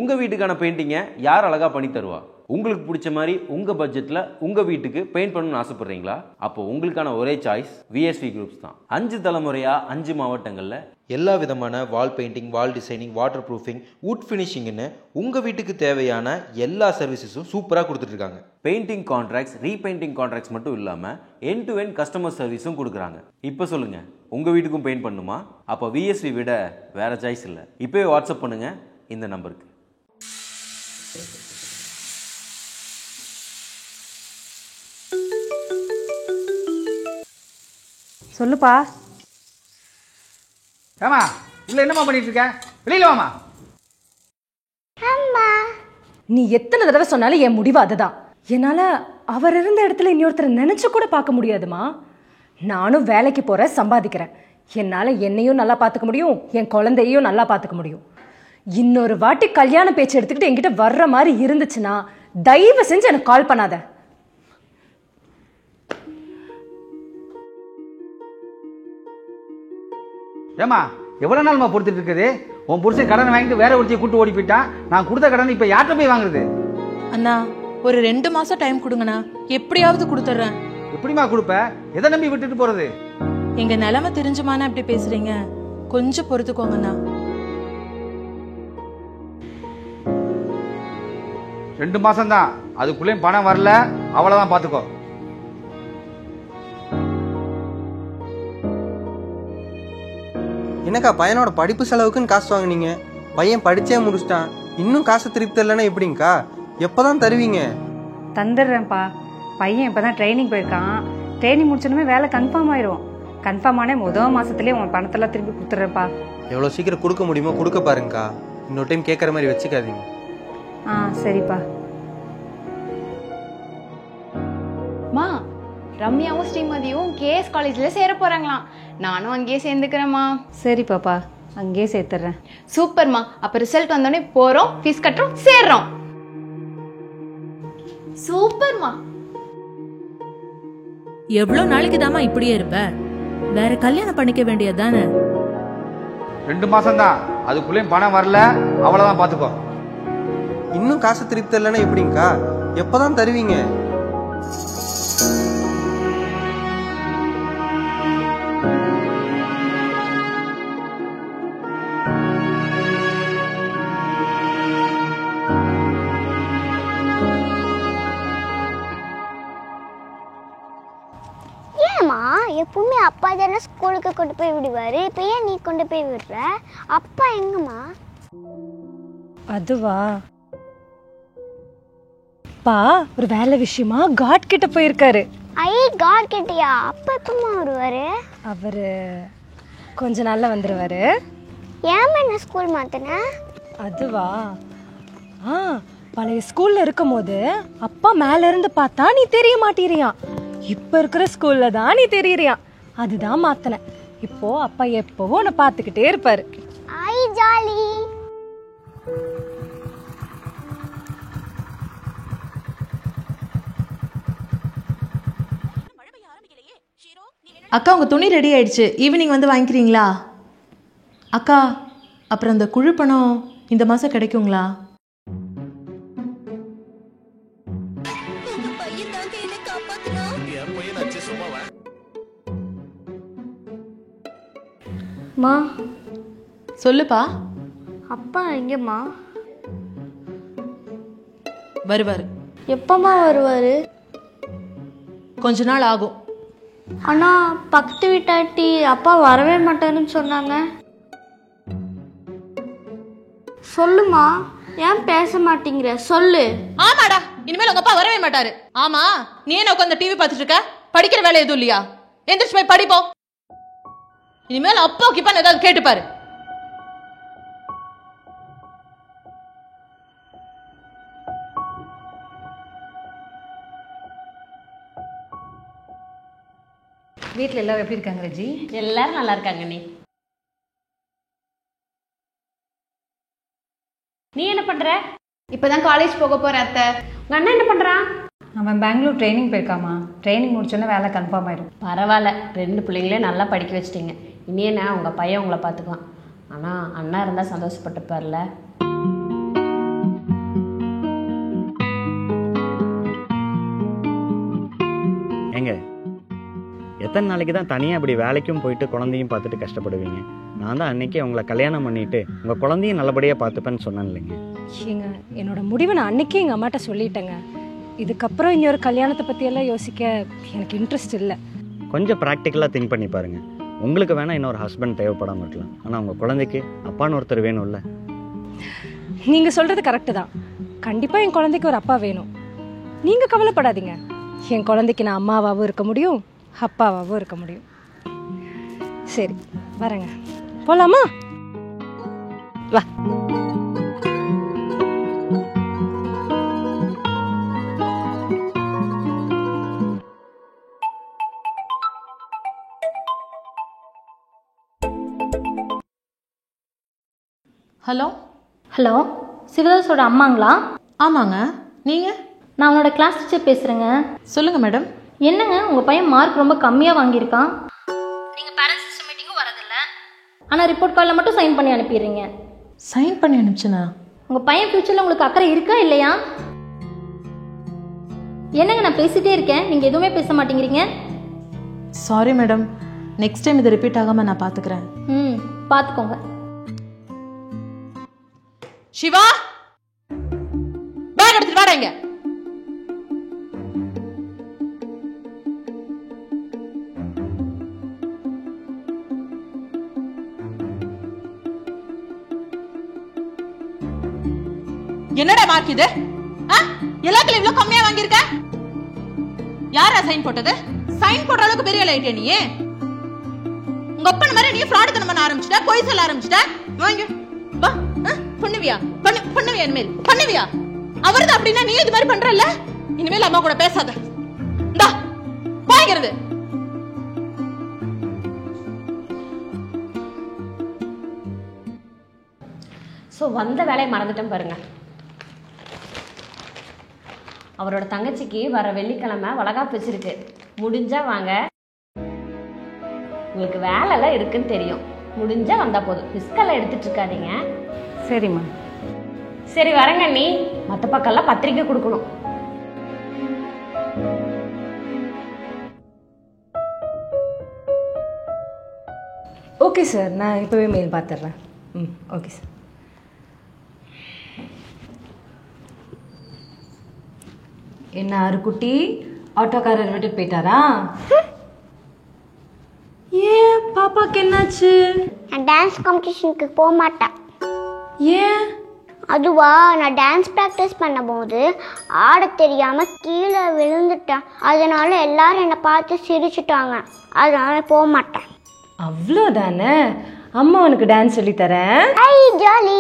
உங்கள் வீட்டுக்கான பெயிண்டிங்கை யார் அழகாக பண்ணி தருவா? உங்களுக்கு பிடிச்ச மாதிரி உங்கள் பட்ஜெட்டில் உங்கள் வீட்டுக்கு பெயிண்ட் பண்ணணும்னு ஆசைப்பட்றீங்களா? அப்போ உங்களுக்கான ஒரே சாய்ஸ் விஎஸ்வி குரூப்ஸ் தான். 5 தலைமுறையாக 5 மாவட்டங்களில் எல்லா விதமான wall painting, wall designing, waterproofing, wood ஃபினிஷிங்னு உங்கள் வீட்டுக்கு தேவையான எல்லா சர்வீசஸும் சூப்பராக கொடுத்துட்ருக்காங்க. பெயிண்டிங் கான்ட்ராக்ட்ஸ், ரீபெயிண்டிங் கான்ட்ராக்ட்ஸ் மட்டும் இல்லாமல் எண்ட் டு எண்ட் கஸ்டமர் சர்வீஸும் கொடுக்குறாங்க. இப்போ சொல்லுங்கள், உங்கள் வீட்டுக்கும் பெயிண்ட் பண்ணணுமா? அப்போ விஎஸ்வி விட வேறு சாய்ஸ் இல்லை. இப்போவே வாட்ஸ்அப் பண்ணுங்கள் இந்த நம்பருக்கு. சொல்லுப்பா. ஏமா இல்லை, என்னம்மா பண்ணிட்டு இருக்க? வெளியில வாமா. நீ எத்தனை தடவை சொன்னாலும் என் முடிவு அதுதான். என்னால் அவர் இருந்த இடத்துல இன்னொருத்தரை நினச்சி கூட பார்க்க முடியாதுமா. நானும் வேலைக்கு போகிறேன், சம்பாதிக்கிறேன். என்னால் என்னையும் நல்லா பார்த்துக்க முடியும், என் குழந்தையும் நல்லா பார்த்துக்க முடியும். இன்னொரு வாட்டி கல்யாண பேச்சு எடுத்துக்கிட்டு என்கிட்ட வர்ற மாதிரி இருந்துச்சுன்னா தயவு செஞ்சு எனக்கு கால் பண்ணாத. ஏமா எவ்வளோ நாள்மா பொறுத்துட்டு இருக்குது? உன் புருஷன் கடன் வாங்கிட்டு வேற ஒருத்தையை கூட்டு ஓடி போயிட்டான். நான் கொடுத்த கடன் இப்போ யார்கிட்ட போய் வாங்குறது? அண்ணா ஒரு 2 மாசம் டைம் கொடுங்கண்ணா, எப்படியாவது கொடுத்துட்றேன். எப்படிமா கொடுப்ப? எதை நம்பி விட்டுட்டு போறது? எங்க நிலைமை தெரிஞ்சுமானா இப்படி பேசுறீங்க? கொஞ்சம் பொறுத்துக்கோங்கண்ணா. 2 மாசம் தான், அதுக்குள்ளேயும் பணம் வரல, அவ்வளவுதான், பாத்துக்கோ. என்னக்கா பையனோட படிப்பு செலவுக்குன்னு காசு வாங்கினீங்க, பையன் படிச்சே முடிச்சிட்டான், இன்னும் காசு திருப்பி தரலன்னா எப்படிங்கக்கா? எப்போதான் தருவீங்க? தந்துடுறேன்ப்பா. பையன் இப்போ தான் ட்ரைனிங் போயிருக்கான். ட்ரைனிங் முடிச்சோன்னே வேலை கன்ஃபார்ம் ஆயிரும். கன்ஃபார்ம் ஆனே முதல் மாதத்துலேயே உங்கள் பணத்தெல்லாம் திருப்பி கொடுத்துட்றேன்ப்பா. எவ்வளோ சீக்கிரம் கொடுக்க முடியுமோ கொடுக்க பாருங்கக்கா. இன்னொரு டைம் கேட்குற மாதிரி வச்சுக்காதீங்க. ஆ சரிப்பா. மா, ரம்யாவும் ஸ்ரீமதியும் கேஎஸ் காலேஜில் சேர போகிறாங்களாம். நானும் அங்கேயே சேர்ந்துக்கிறேம்மா. சரி பாப்பா, அங்கேயே சேர்த்துட்றேன். சூப்பர்மா. அப்போ ரிசல்ட் வந்தோடனே போகிறோம், ஃபீஸ் கட்டுறோம், சேர்றோம். சூப்பர்மா. எவ்வளோ நாளைக்கு தாமா இப்படியே இருப்ப? வேற கல்யாணம் பண்ணிக்க வேண்டியதுதானே? 2 மாசம் தான், அதுக்குள்ளேயும் பணம் வரல, அவ்வளவுதான், பாத்துக்கோ. இன்னும் காசு திருப்பி தரலன்னா எப்படிங்கக்கா? எப்போதான் தருவீங்க? எப்பவுமே அப்பா தானே ஸ்கூலுக்கு கொண்டு போய் விடுவாரு, இப்போ ஏன் நீ கொண்டு போய் விடுற? அப்பா எங்கம்மா? அதுவா, அப்பா ஒரு வேலை விஷயமா காட் கிட்ட போயிருக்காரு. ஐ, காட் கிட்டயா? அப்பா எப்பமா வருவாரு? அவரு கொஞ்ச நாள்ல வந்துருவாரு. ஏன் என்ன ஸ்கூல் மாத்தின? அதுவா, பழைய ஸ்கூல்ல இருக்கும் போது அப்பா மேல இருந்து பார்த்தா நீ தெரிய மாட்டீரியா, இப்ப இருக்கிற ஸ்கூல்ல தான் நீ தெரியறியா, அதுதான் மாத்தன. இப்போ அப்பா எப்பவும் உன்னை பார்த்துக்கிட்டே இருப்பாரு. ஐ ஜாலி. அக்கா உங்க துணி ரெடி ஆயிடுச்சு, ஈவினிங் வந்து வாங்கிக்கிறீங்களா? அக்கா அப்புறம் அந்த குழு பணம் இந்த மாசம் கிடைக்குங்களா? மா சொல்லுப்பா. அப்பா எங்கம்மா? வருவாரு. எப்பம்மா வருவாரு? கொஞ்ச நாள் ஆகும். அண்ணா பக்கத்து வீட்டாட்டி அப்பா வரவே மாட்டேன்னு சொன்னாங்க. சொல்லுமா, ஏன் பேச மாட்டேங்கிற? சொல்லு. ஆமாடா, இனிமேல் உங்க அப்பா வரவே மாட்டாரு. ஆமா, நீ என்ன உட்காந்து டிவி பார்த்துட்டு இருக்க? படிக்கிற வேலை எதுவும் இல்லையா? எந்திரிச்சு போய் படிப்போம். இனிமேல் அப்பா கிப்பான்னு ஏதாவது கேட்டுப்பாரு. வீட்டில் எல்லாரும் எப்படி இருக்காங்க ரஜி? எல்லாரும் நல்லா இருக்காங்க. நீ என்ன பண்ற? இப்பதான் காலேஜ் போக போற அத்தை. உங்க அண்ணன் என்ன பண்றான்? அவன் பெங்களூர் ட்ரைனிங் போயிருக்காமா. ட்ரைனிங் முடிச்சோன்னே வேலை கன்ஃபார்ம் ஆயிடும். பரவாயில்ல, 2 பிள்ளைங்களே நல்லா படிக்க வச்சிட்டீங்க. இனி என்ன, உங்க பையன் உங்களை பார்த்துக்கலாம். ஆனா அண்ணா இருந்தா சந்தோஷப்பட்டுப்பார்ல. எத்தனை நாளைக்கு தான் தனியாக இப்படி வேலைக்கும் போயிட்டு குழந்தையும் பார்த்துட்டு கஷ்டப்படுவீங்க? நான் தான் அன்னைக்கே உங்களை கல்யாணம் பண்ணிட்டு உங்கள் குழந்தையும் நல்லபடியாக பார்த்துப்பேன்னு சொன்னேன் இல்லைங்க. ஏங்க, என்னோட முடிவை நான் அன்னைக்கே எங்கள் அம்மாட்ட சொல்லிட்டேங்க. இதுக்கப்புறம் இன்னொரு கல்யாணத்தை பற்றியெல்லாம் யோசிக்க எனக்கு இன்ட்ரெஸ்ட் இல்லை. கொஞ்சம் ப்ராக்டிக்கலாக திங்க் பண்ணி பாருங்கள். உங்களுக்கு வேணால் இன்னொரு ஹஸ்பண்ட் தேவைப்படாமல் இருக்கலாம், ஆனால் உங்கள் குழந்தைக்கு அப்பான்னு ஒருத்தர் வேணும்ல. நீங்கள் சொல்கிறது கரெக்டு தான். கண்டிப்பாக என் குழந்தைக்கு ஒரு அப்பா வேணும். நீங்கள் கவலைப்படாதீங்க. என் குழந்தைக்கு நான் அம்மாவாகவும் இருக்க முடியும், அப்பாவாகவும் இருக்க முடியும். சரி, வரேங்க. போலாமா? வா. ஹலோ ஹலோ, சிவதாஸோட அம்மாங்களா? ஆமாங்க. நீங்கள்? நான் அவனோட கிளாஸ் டீச்சர் பேசுகிறேங்க. சொல்லுங்கள் மேடம். என்னங்க, உங்கள் பையன் மார்க் ரொம்ப கம்மியாக வாங்கியிருக்கான். நீங்கள் பேரண்ட்ஸ் சிஸ்டம் மீட்டிங்கும் வரதில்ல, ஆனால் ரிப்போர்ட் கார்டில் மட்டும் சைன் பண்ணி அனுப்பிடுறீங்க. சைன் பண்ணி அனுப்பிச்சுனா? உங்கள் பையன் ஃப்யூச்சரில் உங்களுக்கு அக்கறை இருக்கா இல்லையா? என்னங்க, நான் பேசிகிட்டே இருக்கேன், நீங்கள் எதுவுமே பேச மாட்டேங்கிறீங்க. சாரி மேடம், நெக்ஸ்ட் டைம் இது ரிப்பீட் ஆகாமல் நான் பார்த்துக்கிறேன். பார்த்துக்கோங்க. சிவா, பேக் எடுத்துட்டு வாடா இங்க. என்னடா மார்க் இது? எல்லாத்துலயும் இவ்வளவு கம்மியா வாங்கியிருக்க? யாரா சைன் போட்டது? சைன் போடுற அளவுக்கு பெரிய ஆயிட்டே நீ. உங்க அப்பன் மாதிரி நீ ஃப்ராட் பண்ண ஆரம்பிச்சிட்ட, பொய் சொல்ல ஆரம்பிச்சிட்ட. வாங்க வா. பண்ணுவியா? பண்ணுவியா? இனிமேல் பண்ணுவியா? அவர்தான் அப்படின்னா நீ இது மாதிரி பண்றல்ல. இனிமேல் அம்மா கூட பேசாத. இந்தா வாங்கிறது. ஸோ வந்த வேலையை மறந்துட்டேன் பாருங்க. அவரோட தங்கச்சிக்கு வர வெள்ளிக்கிழமை வளகாப்பு வச்சிருக்கு. முடிஞ்சா வாங்க. உங்களுக்கு வேலைலாம் இருக்குன்னு தெரியும். முடிஞ்சா வந்தா போதும். ரிஸ்கெல்லாம் எடுத்துட்டு இருக்காதீங்க. சரிம்மா. சரி வரங்க. நீ மற்ற பக்கம்லாம் பத்திரிக்கை கொடுக்கணும். ஓகே சார், நான் இப்போவே மெயில் பார்த்துட்றேன். Okay sir. என்ன அருக்குட்டி, ஆட்டோக்காரர் விட்டுட்டு போயிட்டாரா? ஏன் பாப்பாக்கு என்னாச்சு? நான் டான்ஸ் காம்படிஷனுக்கு போக மாட்டேன். ஏன்? அதுவா, நான் டான்ஸ் ப்ராக்டிஸ் பண்ணும்போது ஆட தெரியாமல் கீழே விழுந்துட்டேன். அதனால எல்லாரும் என்னை பார்த்து சிரிச்சுட்டாங்க. அதனால போக மாட்டேன். அவ்வளோதானே, அம்மா உனக்கு டான்ஸ் சொல்லித்தரேன். ஐ ஜாலி.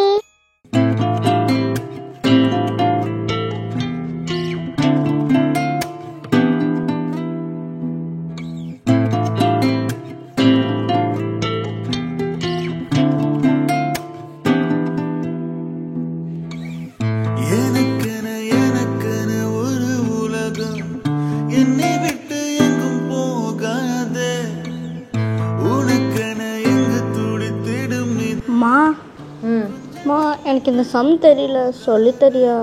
எனக்கு இந்த சம் தெரியல, சொல்லி தெரியா?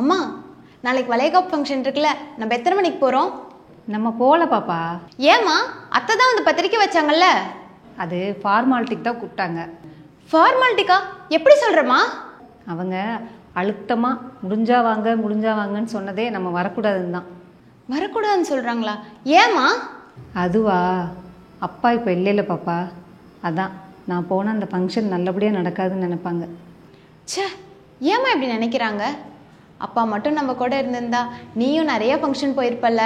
அம்மா, நாளைக்கு வளைகாப்பு ஃபங்க்ஷன் இருக்குல்ல, நம்ம எத்தனை மணிக்கு போகிறோம்? நம்ம போகல பாப்பா. ஏம்மா? அத்தை தான் வந்து பத்திரிக்கை வச்சாங்கல்ல. அது ஃபார்மாலிட்டிக்கு தான் கூப்பிட்டாங்க. ஃபார்மாலிட்டிக்கா? எப்படி சொல்கிறம்மா? அவங்க அழுத்தமாக முடிஞ்சா வாங்கன்னு சொன்னதே நம்ம வரக்கூடாதுன்னு தான். வரக்கூடாதுன்னு சொல்கிறாங்களா? ஏம்மா? அதுவா, அப்பா இப்போ இல்லைல்ல பாப்பா. அதான் நான் போனால் அந்த ஃபங்க்ஷன் நல்லபடியாக நடக்காதுன்னு நினைப்பாங்க. ச்சே, ஏம்மா இப்படி நினைக்கிறாங்க? அப்பா மட்டும் நம்ம கூட இருந்திருந்தா நீயும் நிறைய ஃபங்க்ஷன் போயிருப்பல்ல.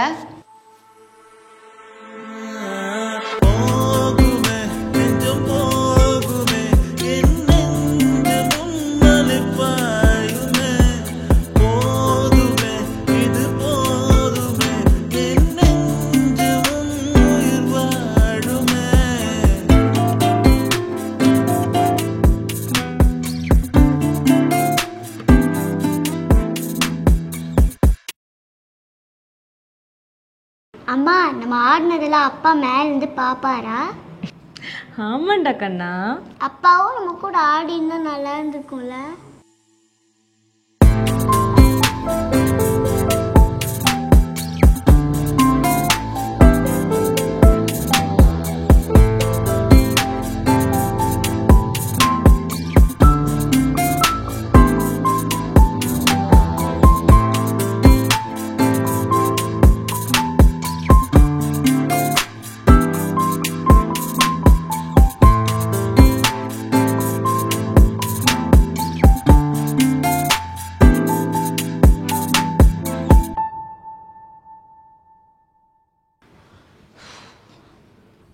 அம்மா, நம்ம ஆடினதெல்லாம் அப்பா மேலேருந்து பாப்பாரா? ஆமாண்டா கண்ணா. அப்பாவும் நம்ம கூட ஆடி இருந்தா நல்லா இருந்திருக்கும்ல.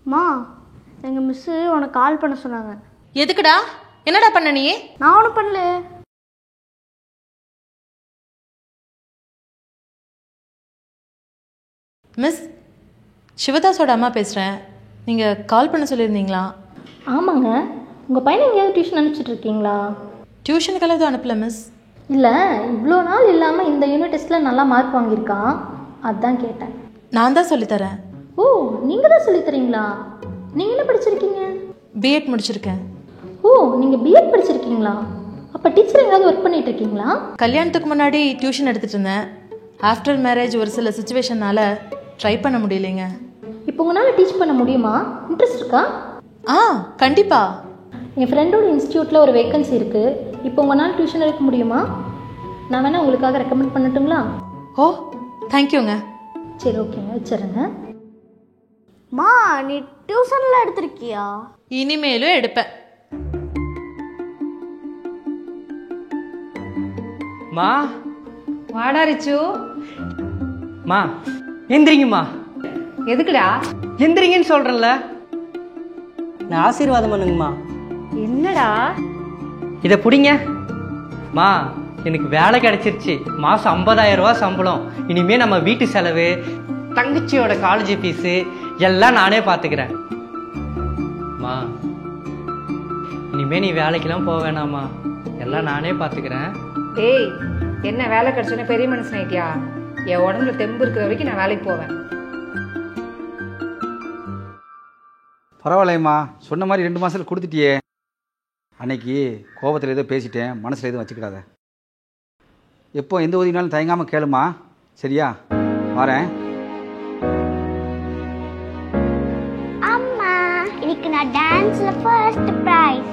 அம்மா, எங்கள் மிஸ்ஸு உனக்கு கால் பண்ண சொன்னாங்க. எதுக்குடா? என்னடா பண்ண நீ? நான் ஒன்றும் பண்ணல. மிஸ், சிவதாஸோட அம்மா பேசுகிறேன். நீங்கள் கால் பண்ண சொல்லியிருந்தீங்களா? ஆமாங்க. உங்கள் பையனை எங்கேயாவது டியூஷன் அனுப்பிச்சிட்டு இருக்கீங்களா? டியூஷனுக்கெல்லாம் எதுவும் அனுப்பல மிஸ். இல்லை, இவ்வளோ நாள் இல்லாமல் இந்த யூனிட் டெஸ்ட்டில் நல்லா மார்க் வாங்கியிருக்கான், அதுதான் கேட்டேன். நான் தான் சொல்லித்தரேன். ஓ, நீங்கள் தான் சொல்லித்தரீங்களா? நீங்கள் என்ன படிச்சிருக்கீங்க? பிஎட் முடிச்சிருக்கேன். ஓ, நீங்கள் பிஎட் படிச்சிருக்கீங்களா? அப்போ டீச்சர் எங்கேயாவது ஒர்க் பண்ணிட்டு இருக்கீங்களா? கல்யாணத்துக்கு முன்னாடி டியூஷன் எடுத்துகிட்டு இருந்தேன். ஆஃப்டர் மேரேஜ் ஒரு சில சுச்சுவேஷனால் ட்ரை பண்ண முடியலைங்க. இப்போ உங்களால் டீச் பண்ண முடியுமா? இன்ட்ரெஸ்ட் இருக்கா? கண்டிப்பாக. என் ஃப்ரெண்டோட இன்ஸ்டியூட்டில் ஒரு வேக்கன்சி இருக்குது. இப்போ உங்களால் டியூஷன் எடுக்க முடியுமா? நான் வேணால் உங்களுக்காக ரெக்கமெண்ட் பண்ணட்டுங்களா? ஓ, தேங்க்யூங்க. சரி, ஓகேங்க, வச்சுறேங்க. மா, நீ டியூஷன்லாம் எடுத்திருக்கியா? இனிமேலும் எடுப்பேன். மா, வாடா ரிச்சு. மா எந்திரிங்கம்மா. எதுக்குடா? எந்திரிங்கன்னு சொல்கிறேன்ல. நான் ஆசீர்வாதம் பண்ணுங்கம்மா. என்னடா? இதை பிடிங்க. மா, எனக்கு வேலை கிடைச்சிருச்சு. மாதம் 50,000 ரூபா சம்பளம். இனிமேல் நம்ம வீட்டு செலவு, தங்கச்சியோட காலேஜ் ஃபீஸு எல்லாம் நானே பார்த்துக்கிறேன். மா, இனிமேல் நீ வேலைக்கெல்லாம் போக வேணாம்மா, எல்லாம் நானே பார்த்துக்கிறேன். டேய், என்ன வேலை கிடைச்சோன்னே பெரிய மனுஷன் ஆயிட்டியா? என் உடம்புல தெம்பு இருக்கிற வரைக்கும் நான் வேலைக்கு போவேன். பரவாயில்லையம்மா, சொன்ன மாதிரி 2 மாதத்தில் கொடுத்துட்டியே. அன்னைக்கு கோபத்தில் ஏதோ பேசிட்டேன், மனசில் எதுவும் வச்சுக்கிடாத. எப்போ எந்த உதவினாலும் தயங்காமல் கேளுமா, சரியா? வரேன். அம்மா, இன்னைக்கு நான் டான்ஸில் ஃபர்ஸ்ட் ப்ரைஸ்.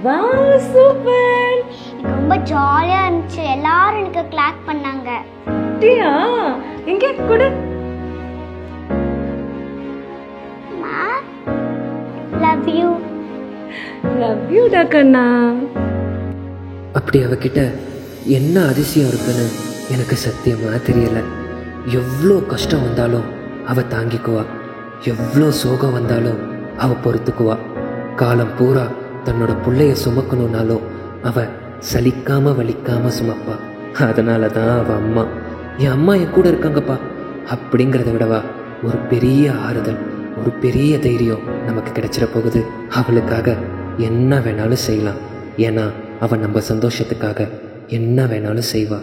Wow, super. எனக்கு ரொம்ப ஜாலியாக இருந்துச்சு. எல்லாரும் எனக்கு கிளாப் பண்ணாங்க. அப்படியா? எங்கே கொடு. அம்மா, லவ் யூ. லவ் யூ டா கண்ணா. அப்படி அவகிட்ட என்ன அதிசயம் இருக்குன்னு எனக்கு சத்தியமாக தெரியல. எவ்வளோ கஷ்டம் வந்தாலும் அவள் தாங்கிக்குவா, எவ்வளோ சோகம் வந்தாலும் அவள் பொறுத்துக்குவா. காலம் பூரா தன்னோட பிள்ளைய சுமக்கணுன்னாலும் அவள் சலிக்காம வலிக்காம சுமப்பா. அதனால தான் அவள் அம்மா, என் அம்மா என் கூட இருக்காங்கப்பா அப்படிங்கிறத விடவா ஒரு பெரிய ஆறுதல், ஒரு பெரிய தைரியம் நமக்கு கிடைச்சிட போகுது. அவளுக்காக என்ன வேணாலும் செய்யலாம். ஏன்னா அவள் நம்ம சந்தோஷத்துக்காக என்ன வேணாலும் செய்வா.